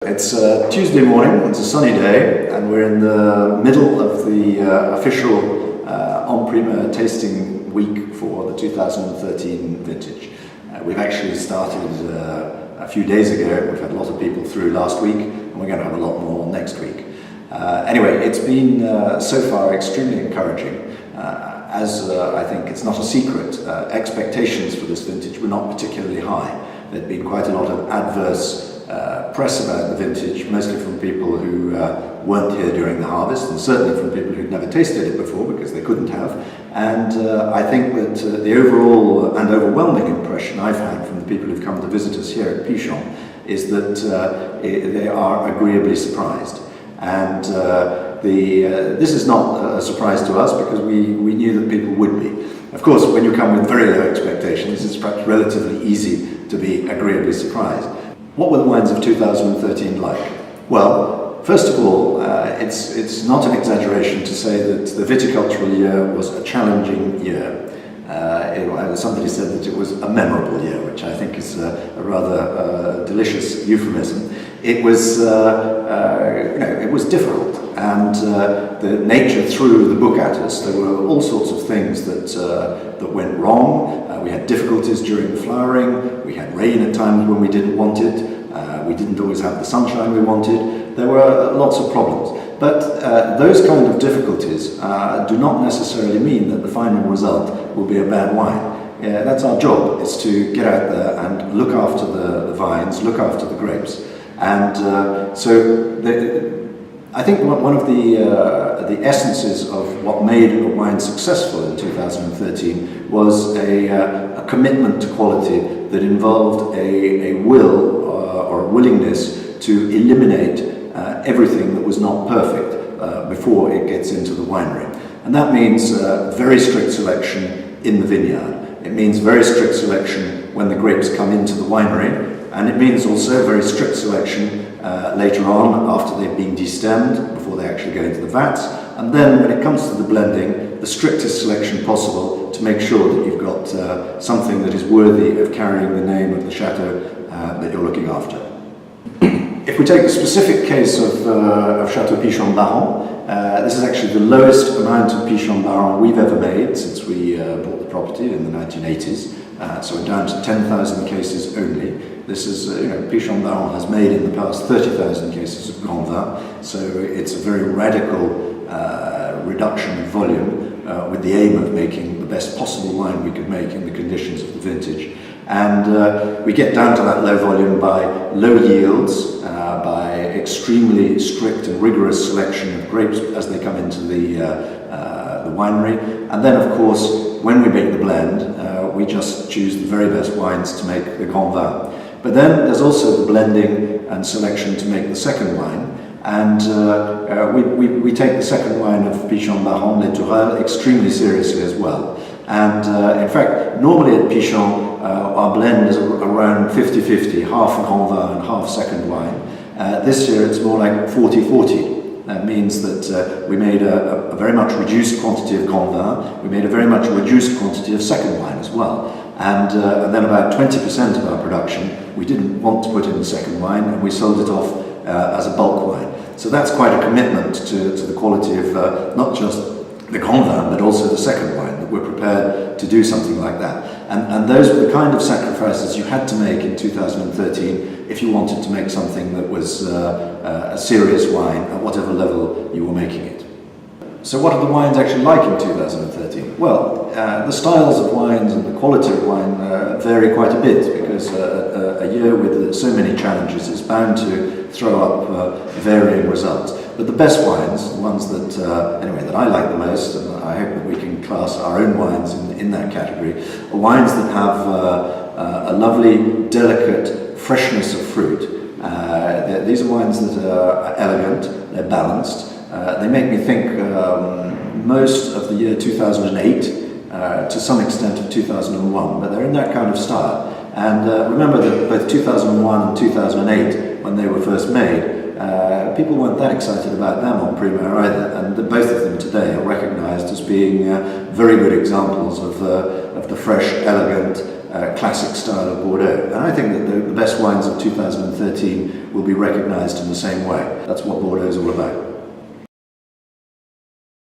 It's Tuesday morning, it's a sunny day, and we're in the middle of the official Primeurs tasting week for the 2013 vintage. We've actually started a few days ago. We've had a lot of people through last week, and we're going to have a lot more next week. Anyway, it's been so far extremely encouraging. As I think it's not a secret, expectations for this vintage were not particularly high. There'd been quite a lot of adverse press about the vintage, mostly from people who weren't here during the harvest, and certainly from people who'd never tasted it before because they couldn't have. And I think that the overall and overwhelming impression I've had from the people who've come to visit us here at Pichon is that they are agreeably surprised. And this is not a surprise to us because we knew that people would be. Of course, when you come with very low expectations, it's perhaps relatively easy to be agreeably surprised. What were the wines of 2013 like? Well, first of all, it's not an exaggeration to say that the viticultural year was a challenging year. Somebody said that it was a memorable year, which I think is a rather delicious euphemism. It was, it was difficult, and the nature threw the book at us. There were all sorts of things that went wrong. We had difficulties during flowering. We had rain at times when we didn't want it. We didn't always have the sunshine we wanted. There were lots of problems. But those kind of difficulties do not necessarily mean that the final result will be a bad wine. That's our job, is to get out there and look after the vines, look after the grapes. And I think one of the essences of what made a wine successful in 2013 was a commitment to quality that involved a will or a willingness to eliminate everything that was not perfect before it gets into the winery. And that means very strict selection in the vineyard. It means very strict selection when the grapes come into the winery. And it means also very strict selection later on, after they've been destemmed, before they actually go into the vats. And then when it comes to the blending, the strictest selection possible to make sure that you've got something that is worthy of carrying the name of the chateau that you're looking after. If we take the specific case of Château Pichon this is actually the lowest amount of Pichon we've ever made since we bought the property in the 1980s. So we're down to 10,000 cases only. This is, Pichon has made in the past 30,000 cases of Grand Vin, so it's a very radical reduction in volume with the aim of making the best possible wine we could make in the conditions of the vintage. And we get down to that low volume by low yields, by extremely strict and rigorous selection of grapes as they come into the winery. And then, of course, when we make the blend, we just choose the very best wines to make the Grand Vin. But then there's also the blending and selection to make the second wine. And we take the second wine of Pichon-Baron, Les Tourelles, extremely seriously as well. And in fact, normally at Pichon, our blend is around 50-50, half Grand Vin and half second wine. This year it's more like 40-40. That means that we made a very much reduced quantity of Grand Vin, we made a very much reduced quantity of second wine as well. And then about 20% of our production we didn't want to put in the second wine, and we sold it off as a bulk wine. So that's quite a commitment to the quality of not just the Grand Vin, but also the second wine, that we're prepared to do something like that. And those were the kind of sacrifices you had to make in 2013 if you wanted to make something that was a serious wine at whatever level you were making it. So what are the wines actually like in 2013? Well, the styles of wines and the quality of wine vary quite a bit, because a year with so many challenges is bound to throw up varying results. But the best wines, the ones that, anyway, that I like the most, and I hope that we can class our own wines in that category, are wines that have a lovely, delicate freshness of fruit. These are wines that are elegant, they're balanced. They make me think most of the year 2008, to some extent of 2001, but they're in that kind of style. And remember that both 2001 and 2008, when they were first made, people weren't that excited about them on Primeurs either, and both of them today are recognised as being very good examples of the fresh, elegant, classic style of Bordeaux. And I think that the best wines of 2013 will be recognised in the same way. That's what Bordeaux is all about.